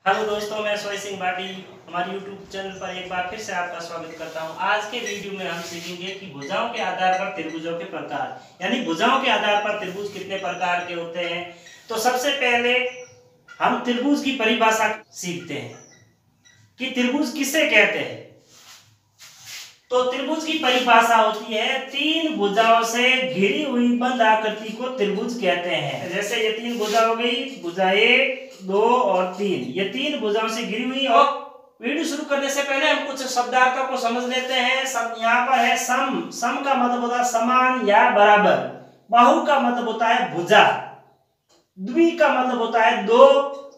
Hello दोस्तों, मैं सोई सिंह भाटी हमारे YouTube चैनल पर एक बार फिर से आपका स्वागत करता हूं। आज के वीडियो में हम सीखेंगे कि भुजाओं के आधार पर त्रिभुजों के प्रकार, यानी भुजाओं के आधार पर त्रिभुज कितने प्रकार के होते हैं। तो सबसे पहले हम त्रिभुज की परिभाषा सीखते हैं कि त्रिभुज किसे कहते हैं। तो त्रिभुज की परिभाषा होती है तीन भुजाओं से घिरी हुई बंद आकृति को त्रिभुज कहते हैं। जैसे ये तीन भुजा हो गई, भुजा 1, 2 और 3, ये तीन भुजाओं से घिरी हुई। और वीडियो शुरू करने से पहले हम कुछ शब्दार्थों को समझ लेते हैं। सब यहाँ पर है सम। सम का मतलब होता है समान या बराबर। बाहु का मतलब होता है भुजा। द्वि का मतलब होता है दो।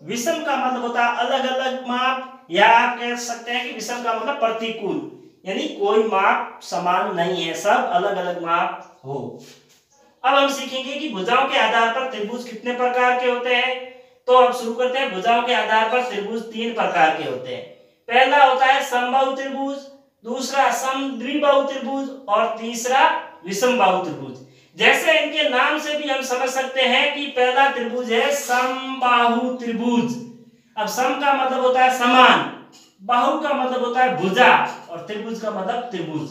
विषम का मतलब होता है अलग अलग माप, या आप कह सकते हैं कि विषम का मतलब प्रतिकूल, यानी कोई माप समान नहीं है, सब अलग अलग माप हो। अब हम सीखेंगे कि भुजाओं के आधार पर त्रिभुज कितने प्रकार के होते हैं। तो अब शुरू करते हैं। भुजाओं के आधार पर त्रिभुज तीन प्रकार के होते हैं। पहला होता है समबाहु त्रिभुज, दूसरा समद्विबाहु त्रिभुज और तीसरा विषमबाहु त्रिभुज। जैसे इनके नाम से भी हम समझ सकते हैं कि पहला त्रिभुज है समबाहु त्रिभुज। अब सम का मतलब होता है समान, बाहु का मतलब होता है भुजा और त्रिभुज का मतलब त्रिभुज।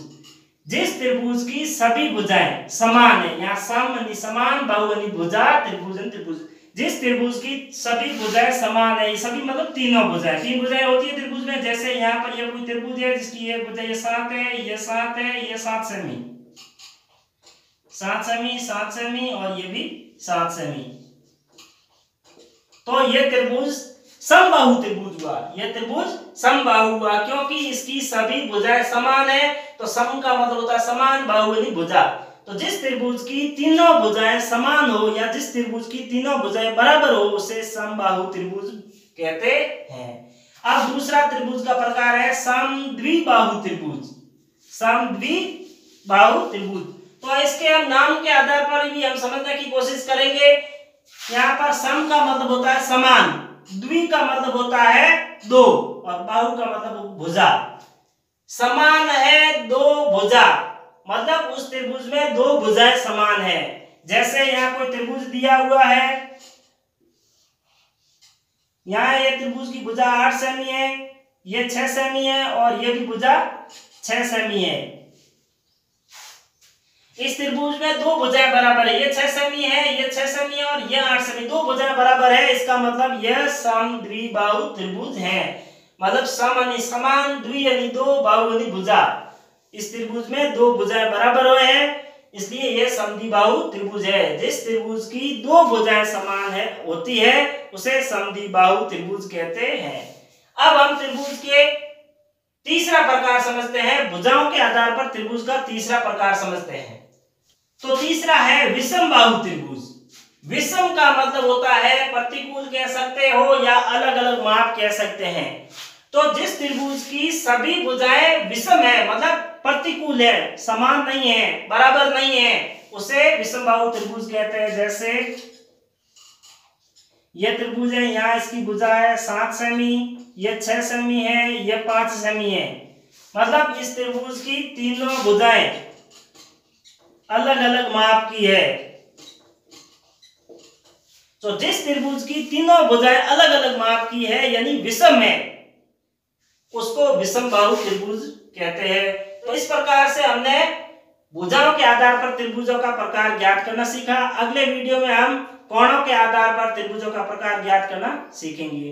जिस त्रिभुज की सभी भुजाएं समान है, यहाँ सम यानी समान, बाहु यानी भुजा, त्रिभुज यानी त्रिभुज। जिस त्रिभुज की सभी भुजाएं समान है, सभी मतलब तीनों भुजाएं, तीन भुजाएं होती है त्रिभुज में। जैसे यहाँ पर यह कोई त्रिभुज है जिसकी एक भुजा ये 7 है, ये 7 है, ये 7 सेमी, 7 सेमी, 7 सेमी और ये भी 7 सेमी। तो ये त्रिभुज समबाहु त्रिभुज हुआ। यह त्रिभुज समबाहु हुआ क्योंकि इसकी सभी भुजाएं समान है। तो सम का मतलब होता है समान, बाहु यानी भुजा। तो जिस त्रिभुज की तीनों भुजाएं समान हो या जिस त्रिभुज की तीनों भुजाएं बराबर हो उसे समबाहु त्रिभुज कहते हैं। अब दूसरा त्रिभुज का प्रकार है समद्विबाहु त्रिभुज। समद्विबाहु त्रिभुज, तो इसके हम नाम के आधार पर भी हम समझने की कोशिश करेंगे। यहाँ पर सम का मतलब होता है समान, द्वि का मतलब होता है दो और बाहु का मतलब भुजा। समान है दो भुजा, मतलब उस त्रिभुज में दो भुजाएं समान है। जैसे यहाँ कोई त्रिभुज दिया हुआ है, यहाँ ये त्रिभुज की भुजा 8 सेमी है, ये 6 सेमी है और ये भी भुजा 6 सेमी है। इस त्रिभुज में दो भुजाएं बराबर है, ये 6 सेमी है, ये 6 सेमी है और ये 8 सेमी, दो भुजाएं बराबर है। इसका मतलब यह समद्विबाहु त्रिभुज है। मतलब सम यानी समान, द्वि यानी दो, बाहु यानी भुजा। इस त्रिभुज में दो भुजाएं बराबर हुए हैं, इसलिए यह समद्विबाहु त्रिभुज है। जिस त्रिभुज की दो भुजाएं समान है होती है उसे समद्विबाहु त्रिभुज कहते हैं। अब हम त्रिभुज के तीसरा प्रकार समझते हैं। भुजाओं के आधार पर त्रिभुज का तीसरा प्रकार समझते हैं। तो तीसरा है विषमबाहु त्रिभुज। विषम का मतलब होता है प्रतिकूल कह सकते हो या अलग अलग माप कह सकते हैं। तो जिस त्रिभुज की सभी भुजाएं विषम है, मतलब प्रतिकूल है, समान नहीं है, बराबर नहीं है, उसे विषमबाहु त्रिभुज कहते हैं। जैसे यह त्रिभुज है, यहाँ इसकी भुजा है 7 सेमी, ये 6 सेमी है, ये 5 सेमी है। मतलब इस त्रिभुज की तीनों भुजाएं अलग अलग माप की है। तो जिस त्रिभुज की तीनों भुजाएं अलग अलग माप की है यानी विषम है, उसको विषमबाहु त्रिभुज कहते हैं। तो इस प्रकार से हमने भुजाओं के आधार पर त्रिभुजों का प्रकार ज्ञात करना सीखा। अगले वीडियो में हम कोणों के आधार पर त्रिभुजों का प्रकार ज्ञात करना सीखेंगे।